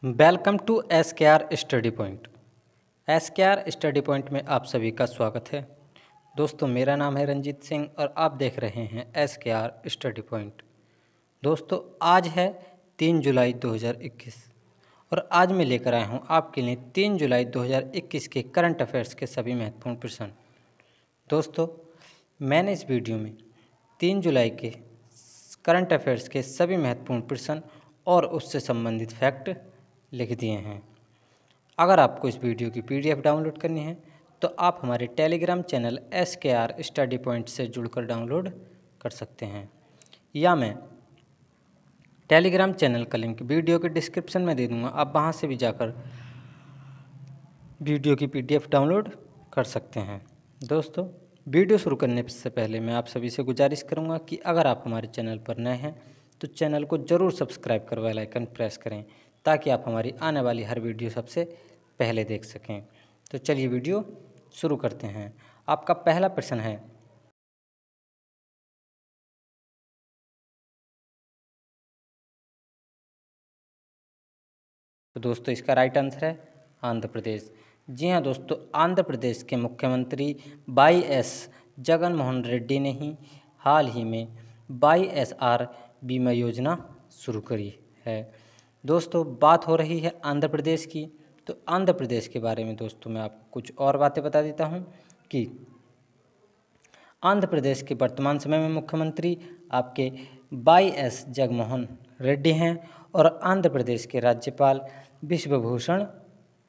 Welcome to S के are study point. S के are study point में आप सभी का स्वागत है। दोस्तों, मेरा नाम है रंजीत सिंह और आप देख रहे हैं एस के आर स्टडी पॉइंट। दोस्तों, आज है 3 जुलाई 2021 और आज मैं लेकर आया हूं आपके लिए 3 जुलाई 2021 के करंट अफेयर्स के सभी महत्वपूर्ण प्रश्न। दोस्तों, मैंने इस वीडियो में 3 जुलाई के करंट अफेयर्स के सभी महत्वपूर्ण प्रश्न और उससे संबंधित फैक्ट लिख दिए हैं। अगर आपको इस वीडियो की पीडीएफ डाउनलोड करनी है तो आप हमारे Telegram channel SKR study point से जुड़कर डाउनलोड कर सकते हैं, या मैं टेलीग्राम चैनल का लिंक वीडियो के डिस्क्रिप्शन में दे दूंगा। आप वहां से भी जाकर वीडियो की पीडीएफ डाउनलोड कर सकते हैं। दोस्तों, वीडियो शुरू करने से पहले मैं आप सभी से गुजारिश करूंगा कि अगर आप हमारे चैनल पर नए हैं तो चैनल को ज़रूर सब्सक्राइब कर बेल आइकन प्रेस करें ताकि आप हमारी आने वाली हर वीडियो सबसे पहले देख सकें। तो चलिए वीडियो शुरू करते हैं। आपका पहला प्रश्न है, तो दोस्तों इसका राइट आंसर है आंध्र प्रदेश। जी हाँ दोस्तों, आंध्र प्रदेश के मुख्यमंत्री YS जगन मोहन रेड्डी ने ही हाल ही में YSR बीमा योजना शुरू करी है। दोस्तों, बात हो रही है आंध्र प्रदेश की, तो आंध्र प्रदेश के बारे में दोस्तों मैं आपको कुछ और बातें बता देता हूँ कि आंध्र प्रदेश के वर्तमान समय में मुख्यमंत्री आपके YS जगनमोहन रेड्डी हैं और आंध्र प्रदेश के राज्यपाल विश्वभूषण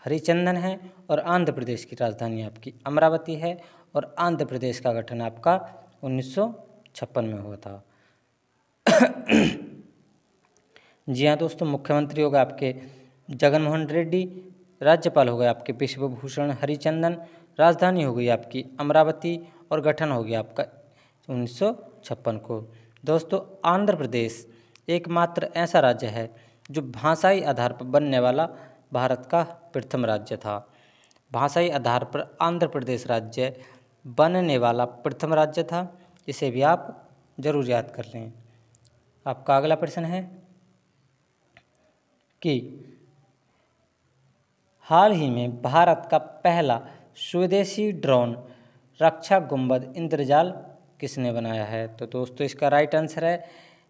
हरिचंदन हैं और आंध्र प्रदेश की राजधानी आपकी अमरावती है और आंध्र प्रदेश का गठन आपका 1956 में हुआ था। जी हाँ दोस्तों, मुख्यमंत्री हो गए आपके जगनमोहन रेड्डी, राज्यपाल हो गए आपके विश्वभूषण हरिचंदन, राजधानी हो गई आपकी अमरावती और गठन हो गया आपका 1956 को। दोस्तों, आंध्र प्रदेश एकमात्र ऐसा राज्य है जो भाषाई आधार पर बनने वाला भारत का प्रथम राज्य था। भाषाई आधार पर आंध्र प्रदेश राज्य बनने वाला प्रथम राज्य था। इसे भी आप जरूर याद कर लें। आपका अगला प्रश्न है कि हाल ही में भारत का पहला स्वदेशी ड्रोन रक्षा गुंबद इंद्रजाल किसने बनाया है? तो दोस्तों इसका राइट आंसर है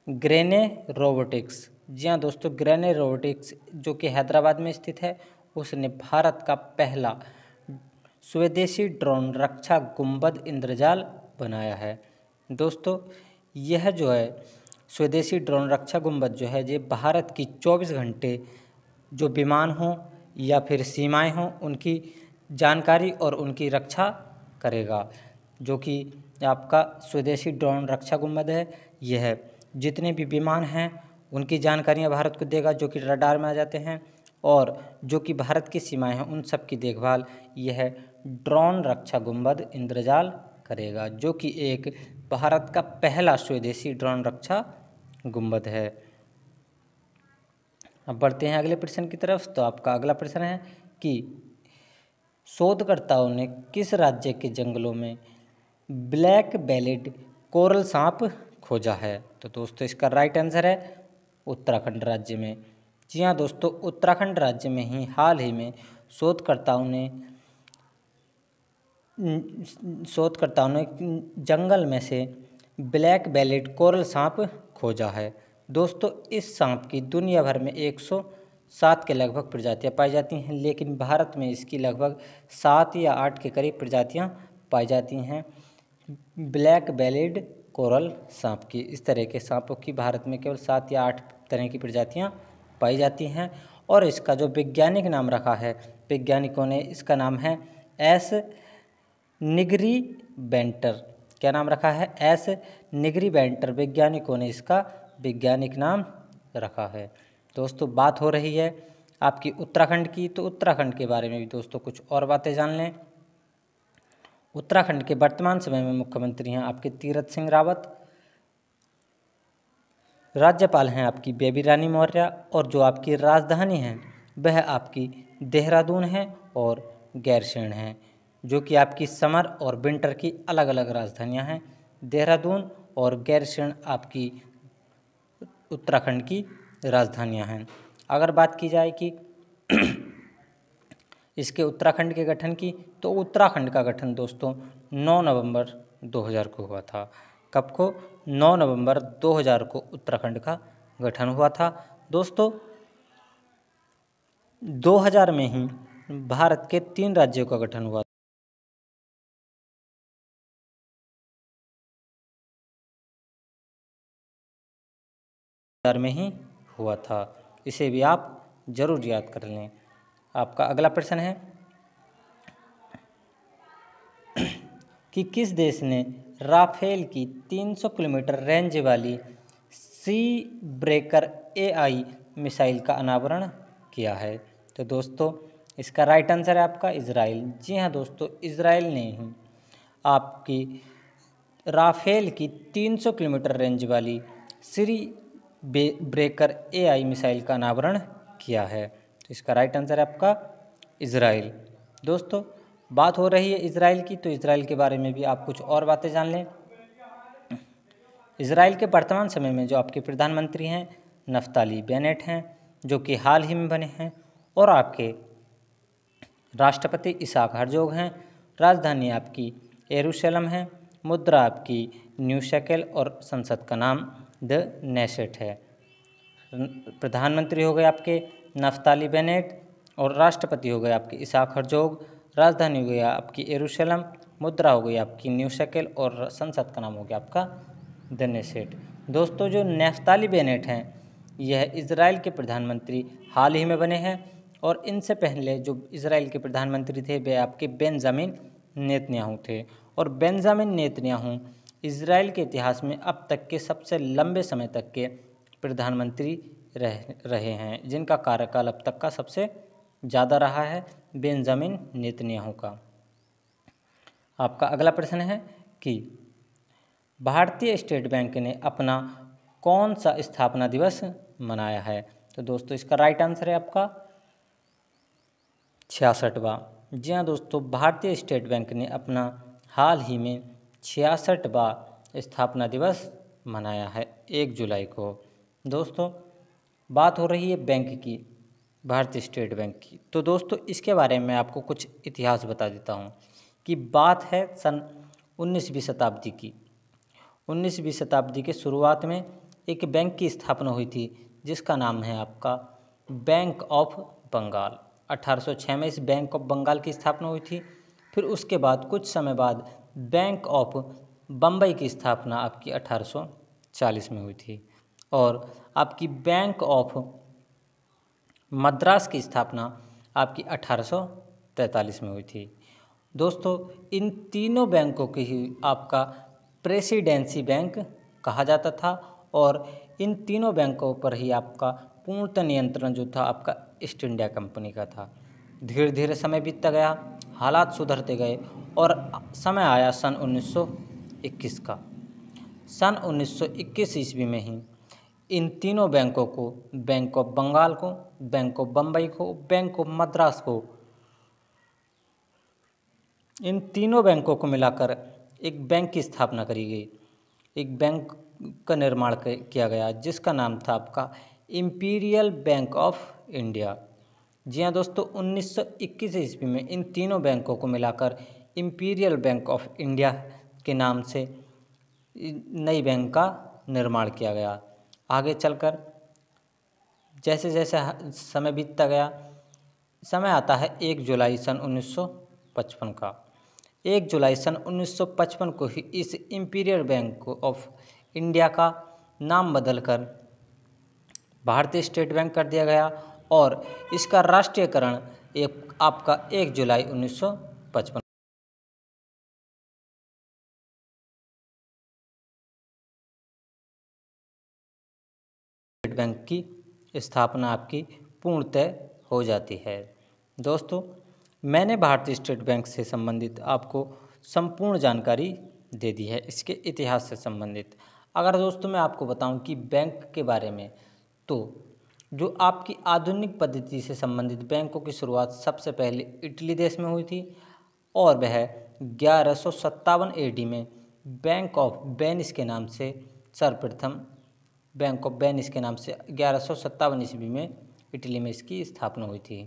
ग्रेने रोबोटिक्स। जी हाँ दोस्तों, ग्रेने रोबोटिक्स जो कि हैदराबाद में स्थित है, उसने भारत का पहला स्वदेशी ड्रोन रक्षा गुंबद इंद्रजाल बनाया है। दोस्तों, यह जो है स्वदेशी ड्रोन रक्षा गुंबद जो है ये भारत की 24 घंटे जो विमान हों या फिर सीमाएं हों उनकी जानकारी और उनकी रक्षा करेगा। जो कि आपका स्वदेशी ड्रोन रक्षा गुंबद है, यह जितने भी विमान हैं उनकी जानकारियां भारत को देगा जो कि रडार में आ जाते हैं, और जो कि भारत की सीमाएं हैं उन सब की देखभाल यह ड्रोन रक्षा गुंबद इंद्रजाल करेगा, जो कि एक भारत का पहला स्वदेशी ड्रोन रक्षा गुंबद है। अब बढ़ते हैं अगले प्रश्न की तरफ। तो आपका अगला प्रश्न है कि शोधकर्ताओं ने किस राज्य के जंगलों में ब्लैक बेलेड कोरल सांप खोजा है? तो दोस्तों इसका राइट आंसर है उत्तराखंड राज्य में। जी हाँ दोस्तों, उत्तराखंड राज्य में ही हाल ही में शोधकर्ताओं ने जंगल में से ब्लैक बेलेड कोरल सांप खोजा है। दोस्तों, इस सांप की दुनिया भर में 107 के लगभग प्रजातियां पाई जाती हैं, लेकिन भारत में इसकी लगभग 7 या 8 के करीब प्रजातियां पाई जाती हैं ब्लैक बेलेड कोरल सांप की। इस तरह के सांपों की भारत में केवल 7 या 8 तरह की प्रजातियां पाई जाती हैं और इसका जो वैज्ञानिक नाम रखा है, वैज्ञानिकों ने इसका नाम है एस निगरी बेंटर। क्या नाम रखा है? एस निगरी बेंटर वैज्ञानिकों ने इसका वैज्ञानिक नाम रखा है। दोस्तों, बात हो रही है आपकी उत्तराखंड की, तो उत्तराखंड के बारे में भी दोस्तों कुछ और बातें जान लें। उत्तराखंड के वर्तमान समय में मुख्यमंत्री हैं आपके तीरथ सिंह रावत, राज्यपाल हैं आपकी बेबी रानी मौर्य, और जो आपकी राजधानी है वह आपकी देहरादून है और गैरसैंण है, जो कि आपकी समर और विंटर की अलग अलग राजधानियां हैं। देहरादून और गैरसैंण आपकी उत्तराखंड की राजधानियां हैं। अगर बात की जाए कि इसके उत्तराखंड के गठन की, तो उत्तराखंड का गठन दोस्तों 9 नवंबर 2000 को हुआ था। कब को? 9 नवंबर 2000 को उत्तराखंड का गठन हुआ था। दोस्तों 2000 में ही भारत के 3 राज्यों का गठन हुआ 2000 में ही हुआ था। इसे भी आप जरूर याद कर लें। आपका अगला प्रश्न है कि किस देश ने राफेल की 300 किलोमीटर रेंज वाली सी ब्रेकर AI मिसाइल का अनावरण किया है? तो दोस्तों इसका राइट आंसर है आपका इजराइल। जी हाँ दोस्तों, इजराइल ने ही आपकी राफेल की 300 किलोमीटर रेंज वाली सी ब्रेकर AI मिसाइल का अनावरण किया है। तो इसका राइट आंसर है आपका इजराइल। दोस्तों बात हो रही है इजराइल की, तो इजराइल के बारे में भी आप कुछ और बातें जान लें। इजराइल के वर्तमान समय में जो आपके प्रधानमंत्री हैं नफ्ताली बेनेट हैं, जो कि हाल ही में बने हैं, और आपके राष्ट्रपति इसाक हरजोग हैं। राजधानी आपकी यरूशलेम है। मुद्रा आपकी न्यू शेकेल और संसद का नाम द नेसेट है। प्रधानमंत्री हो गए आपके नफ्ताली बेनेट और राष्ट्रपति हो गए आपके इसाक हरजोग। राजधानी हो गया आपकी यरूशलेम, मुद्रा हो गई आपकी न्यू शेकेल और संसद का नाम हो गया आपका द नेसेट। दोस्तों जो नफ्ताली बेनेट हैं यह इजराइल के प्रधानमंत्री हाल ही में बने हैं, और इनसे पहले जो इजराइल के प्रधानमंत्री थे वे आपके बेंजामिन नेतन्याहू थे। और बेंजामिन नेतन्याहू इजराइल के इतिहास में अब तक के सबसे लंबे समय तक के प्रधानमंत्री रहे हैं, जिनका कार्यकाल अब तक का सबसे ज़्यादा रहा है बेंजामिन नेतन्याहू का। आपका अगला प्रश्न है कि भारतीय स्टेट बैंक ने अपना कौन सा स्थापना दिवस मनाया है? तो दोस्तों इसका राइट आंसर है आपका 66वां। जी हाँ दोस्तों, भारतीय स्टेट बैंक ने अपना हाल ही में 66वां स्थापना दिवस मनाया है 1 जुलाई को। दोस्तों बात हो रही है बैंक की, भारतीय स्टेट बैंक की, तो दोस्तों इसके बारे में आपको कुछ इतिहास बता देता हूँ कि बात है सन 19वीं शताब्दी की। 19वीं शताब्दी के शुरुआत में एक बैंक की स्थापना हुई थी जिसका नाम है आपका बैंक ऑफ बंगाल। 1806 में इस बैंक ऑफ बंगाल की स्थापना हुई थी। फिर उसके बाद कुछ समय बाद बैंक ऑफ बम्बई की स्थापना आपकी 1840 में हुई थी, और आपकी बैंक ऑफ मद्रास की स्थापना आपकी 1843 में हुई थी। दोस्तों इन तीनों बैंकों की ही आपका प्रेसिडेंसी बैंक कहा जाता था, और इन तीनों बैंकों पर ही आपका पूर्णतः नियंत्रण जो था आपका ईस्ट इंडिया कंपनी का था। धीरे धीरे समय बीतता गया, हालात सुधरते गए, और समय आया सन 1921 का। सन 1921 ईस्वी में ही इन तीनों बैंकों को, बैंक ऑफ बंगाल को, बैंक ऑफ बम्बई को, बैंक ऑफ मद्रास को, इन तीनों बैंकों को मिलाकर एक बैंक की स्थापना करी गई। एक बैंक का निर्माण किया गया जिसका नाम था आपका इंपीरियल बैंक ऑफ इंडिया। जी हाँ दोस्तों, 1921 ईस्वी में इन तीनों बैंकों को मिलाकर इंपीरियल बैंक ऑफ इंडिया के नाम से नई बैंक का निर्माण किया गया। आगे चलकर जैसे जैसे समय बीतता गया, समय आता है 1 जुलाई सन 1955 का। 1 जुलाई सन 1955 को ही इस इंपीरियल बैंक ऑफ इंडिया का नाम बदलकर भारतीय स्टेट बैंक कर दिया गया, और इसका राष्ट्रीयकरण एक आपका 1 जुलाई 1955 स्टेट बैंक की स्थापना आपकी पूर्णतः हो जाती है। दोस्तों मैंने भारतीय स्टेट बैंक से संबंधित आपको संपूर्ण जानकारी दे दी है, इसके इतिहास से संबंधित। अगर दोस्तों मैं आपको बताऊं कि बैंक के बारे में, तो जो आपकी आधुनिक पद्धति से संबंधित बैंकों की शुरुआत सबसे पहले इटली देश में हुई थी, और वह 1157 AD में बैंक ऑफ वेनिस के नाम से सर्वप्रथम बैंक ऑफ वेनिस के नाम से 1157 ईस्वी में इटली में इसकी स्थापना हुई थी।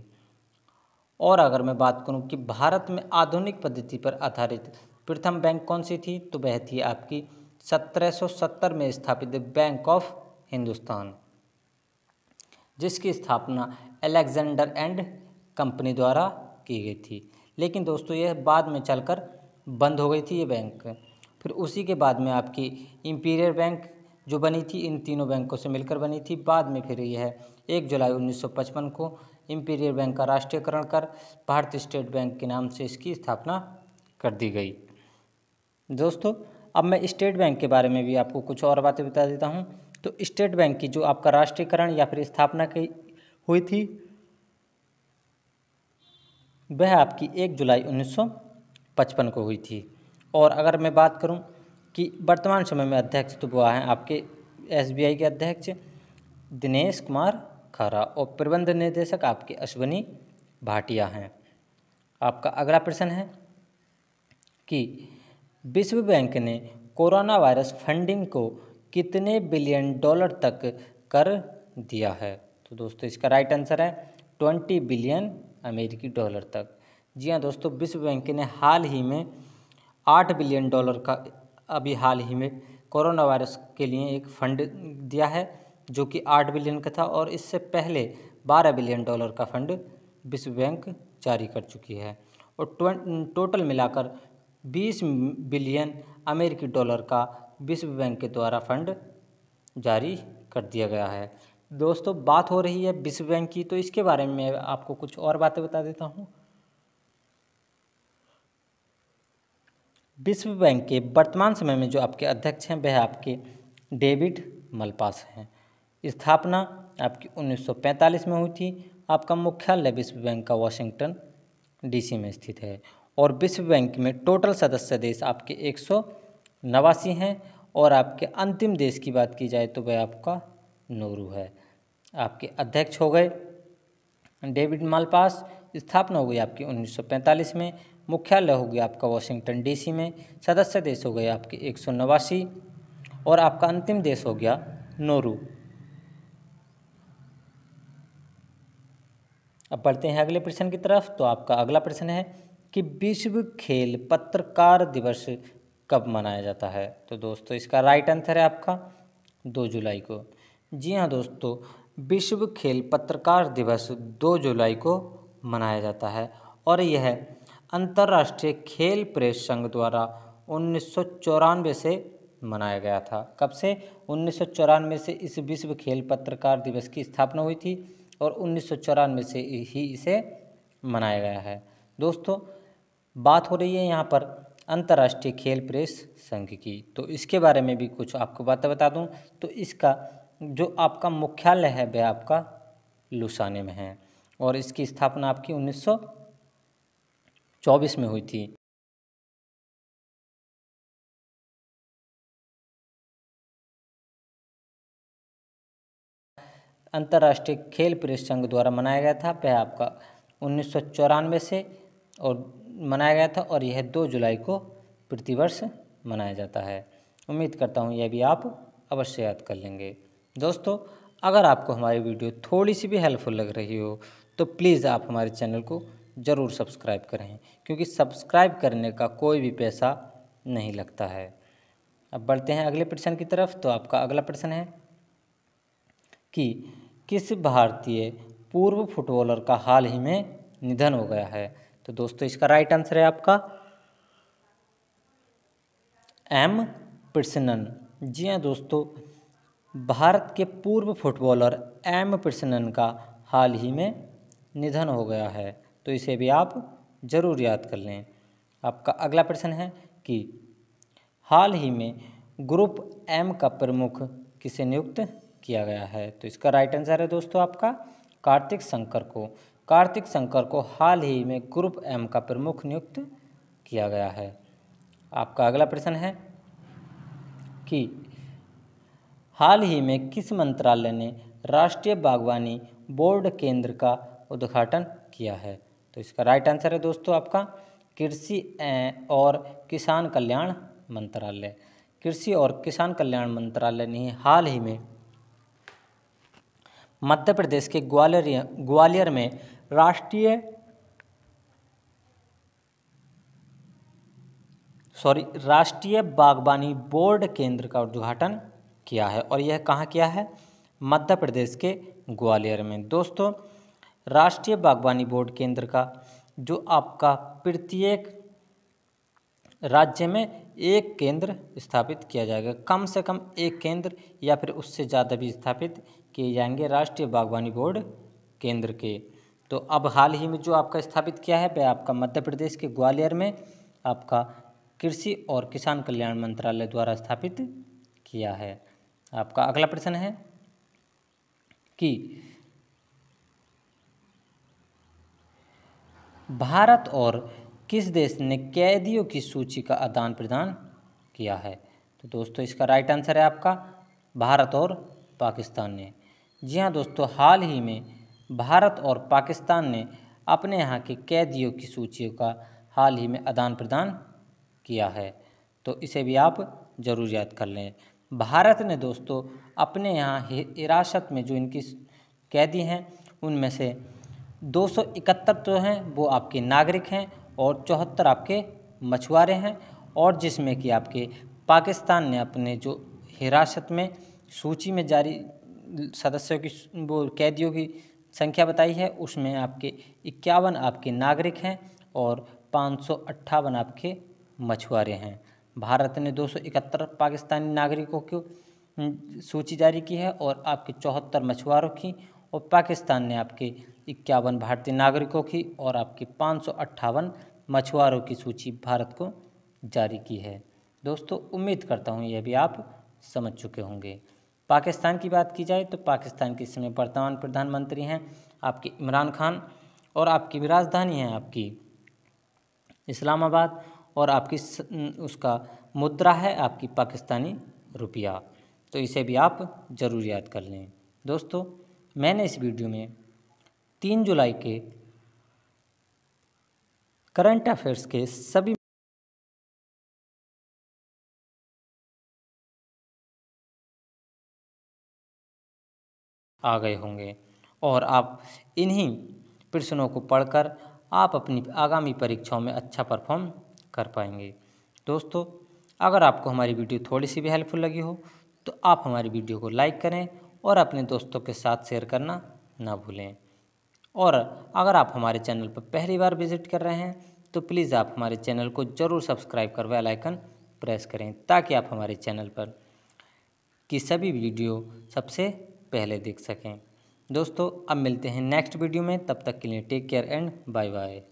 और अगर मैं बात करूं कि भारत में आधुनिक पद्धति पर आधारित प्रथम बैंक कौन सी थी, तो वह थी आपकी 1770 में स्थापित बैंक ऑफ हिंदुस्तान, जिसकी स्थापना अलेक्जेंडर एंड कंपनी द्वारा की गई थी। लेकिन दोस्तों यह बाद में चलकर बंद हो गई थी ये बैंक। फिर उसी के बाद में आपकी इंपीरियल बैंक जो बनी थी, इन तीनों बैंकों से मिलकर बनी थी। बाद में फिर यह 1 जुलाई 1955 को इंपीरियल बैंक का राष्ट्रीयकरण कर भारतीय स्टेट बैंक के नाम से इसकी स्थापना कर दी गई। दोस्तों अब मैं स्टेट बैंक के बारे में भी आपको कुछ और बातें बता देता हूँ। तो स्टेट बैंक की जो आपका राष्ट्रीयकरण या फिर स्थापना की हुई थी, वह आपकी 1 जुलाई 1955 को हुई थी। और अगर मैं बात करूं कि वर्तमान समय में अध्यक्ष तो वो हैं आपके SBI के अध्यक्ष दिनेश कुमार खरा और प्रबंध निदेशक आपके अश्वनी भाटिया हैं। आपका अगला प्रश्न है कि विश्व बैंक ने कोरोना वायरस फंडिंग को कितने बिलियन डॉलर तक कर दिया है, तो दोस्तों इसका राइट आंसर है 20 बिलियन अमेरिकी डॉलर तक। जी हाँ दोस्तों, विश्व बैंक ने हाल ही में 8 बिलियन डॉलर का अभी हाल ही में कोरोना वायरस के लिए एक फंड दिया है, जो कि 8 बिलियन का था। और इससे पहले 12 बिलियन डॉलर का फंड विश्व बैंक जारी कर चुकी है। और टोटल मिलाकर 20 बिलियन अमेरिकी डॉलर का विश्व बैंक के द्वारा फंड जारी कर दिया गया है। दोस्तों बात हो रही है विश्व बैंक की, तो इसके बारे में मैं आपको कुछ और बातें बता देता हूँ। विश्व बैंक के वर्तमान समय में जो आपके अध्यक्ष हैं वह आपके डेविड मलपास हैं। स्थापना आपकी 1945 में हुई थी। आपका मुख्यालय विश्व बैंक का वाशिंगटन DC में स्थित है। और विश्व बैंक में टोटल सदस्य देश आपके 189 हैं। और आपके अंतिम देश की बात की जाए तो वह आपका नोरू है। आपके अध्यक्ष हो गए डेविड मालपास। स्थापना हो गई आपकी 1945 में। मुख्यालय हो गया आपका वाशिंगटन DC में। सदस्य देश हो गए आपके 189 और आपका अंतिम देश हो गया नोरू। अब बढ़ते हैं अगले प्रश्न की तरफ। तो आपका अगला प्रश्न है कि विश्व खेल पत्रकार दिवस कब मनाया जाता है, तो दोस्तों इसका राइट आंसर है आपका 2 जुलाई को। जी हाँ दोस्तों, विश्व खेल पत्रकार दिवस 2 जुलाई को मनाया जाता है। और यह अंतर्राष्ट्रीय खेल प्रेस संघ द्वारा 1994 से मनाया गया था। कब से? 1994 से इस विश्व खेल पत्रकार दिवस की स्थापना हुई थी और 1994 से ही इसे मनाया गया है। दोस्तों बात हो रही है यहाँ पर अंतर्राष्ट्रीय खेल प्रेस संघ की, तो इसके बारे में भी कुछ आपको बातें बता दूं। तो इसका जो आपका मुख्यालय है वह आपका लुसाने में है और इसकी स्थापना आपकी 1924 में हुई थी। अंतर्राष्ट्रीय खेल प्रेस संघ द्वारा मनाया गया था, वह आपका 1994 से और मनाया गया था और यह 2 जुलाई को प्रतिवर्ष मनाया जाता है। उम्मीद करता हूँ यह भी आप अवश्य याद कर लेंगे। दोस्तों अगर आपको हमारी वीडियो थोड़ी सी भी हेल्पफुल लग रही हो तो प्लीज़ आप हमारे चैनल को ज़रूर सब्सक्राइब करें, क्योंकि सब्सक्राइब करने का कोई भी पैसा नहीं लगता है। अब बढ़ते हैं अगले प्रश्न की तरफ। तो आपका अगला प्रश्न है कि किस भारतीय पूर्व फुटबॉलर का हाल ही में निधन हो गया है, तो दोस्तों इसका राइट आंसर है आपका M. पिर्सनन। जी हाँ दोस्तों, भारत के पूर्व फुटबॉलर M. पिर्सनन का हाल ही में निधन हो गया है, तो इसे भी आप ज़रूर याद कर लें। आपका अगला प्रश्न है कि हाल ही में ग्रुप M का प्रमुख किसे नियुक्त किया गया है, तो इसका राइट आंसर है दोस्तों आपका कार्तिक शंकर को। कार्तिक शंकर को हाल ही में ग्रुप M का प्रमुख नियुक्त किया गया है। आपका अगला प्रश्न है कि हाल ही में किस मंत्रालय ने राष्ट्रीय बागवानी बोर्ड केंद्र का उद्घाटन किया है, तो इसका राइट आंसर है दोस्तों आपका कृषि और किसान कल्याण मंत्रालय। कृषि और किसान कल्याण मंत्रालय ने हाल ही में मध्य प्रदेश के ग्वालियर में राष्ट्रीय राष्ट्रीय बागवानी बोर्ड केंद्र का उद्घाटन किया है। और यह कहाँ किया है? मध्य प्रदेश के ग्वालियर में। दोस्तों, राष्ट्रीय बागवानी बोर्ड केंद्र का जो आपका प्रत्येक राज्य में एक केंद्र स्थापित किया जाएगा, कम से कम एक केंद्र या फिर उससे ज़्यादा भी स्थापित किए जाएंगे राष्ट्रीय बागवानी बोर्ड केंद्र के। तो अब हाल ही में जो आपका स्थापित किया है वह आपका मध्य प्रदेश के ग्वालियर में आपका कृषि और किसान कल्याण मंत्रालय द्वारा स्थापित किया है। आपका अगला प्रश्न है कि भारत और किस देश ने कैदियों की सूची का आदान प्रदान किया है? तो दोस्तों, इसका राइट आंसर है आपका भारत और पाकिस्तान ने। जी हाँ दोस्तों, हाल ही में भारत और पाकिस्तान ने अपने यहाँ के कैदियों की सूचियों का हाल ही में आदान प्रदान किया है। तो इसे भी आप जरूर याद कर लें। भारत ने दोस्तों अपने यहाँ हिरासत में जो इनकी कैदी हैं उनमें से 271 तो हैं वो आपके नागरिक हैं और 74 आपके मछुआरे हैं। और जिसमें कि आपके पाकिस्तान ने अपने जो हिरासत में सूची में जारी सदस्यों की वो कैदियों की संख्या बताई है उसमें आपके 51 आपके नागरिक हैं और 558 आपके मछुआरे हैं। भारत ने 271 पाकिस्तानी नागरिकों की सूची जारी की है और आपके 74 मछुआरों की, और पाकिस्तान ने आपके 51 भारतीय नागरिकों की और आपके 558 मछुआरों की सूची भारत को जारी की है। दोस्तों, उम्मीद करता हूँ यह भी आप समझ चुके होंगे। पाकिस्तान की बात की जाए तो पाकिस्तान के इस समय वर्तमान प्रधानमंत्री हैं आपके इमरान खान, और आपकी राजधानी है आपकी इस्लामाबाद, और आपकी उसका मुद्रा है आपकी पाकिस्तानी रुपया। तो इसे भी आप ज़रूर याद कर लें। दोस्तों, मैंने इस वीडियो में 3 जुलाई के करंट अफेयर्स के सभी आ गए होंगे और आप इन्हीं प्रश्नों को पढ़कर आप अपनी आगामी परीक्षाओं में अच्छा परफॉर्म कर पाएंगे। दोस्तों, अगर आपको हमारी वीडियो थोड़ी सी भी हेल्पफुल लगी हो तो आप हमारी वीडियो को लाइक करें और अपने दोस्तों के साथ शेयर करना ना भूलें। और अगर आप हमारे चैनल पर पहली बार विजिट कर रहे हैं तो प्लीज़ आप हमारे चैनल को ज़रूर सब्सक्राइब कर बेल आइकन प्रेस करें ताकि आप हमारे चैनल पर की सभी वीडियो सबसे पहले देख सकें। दोस्तों, अब मिलते हैं नेक्स्ट वीडियो में, तब तक के लिए take care and bye bye.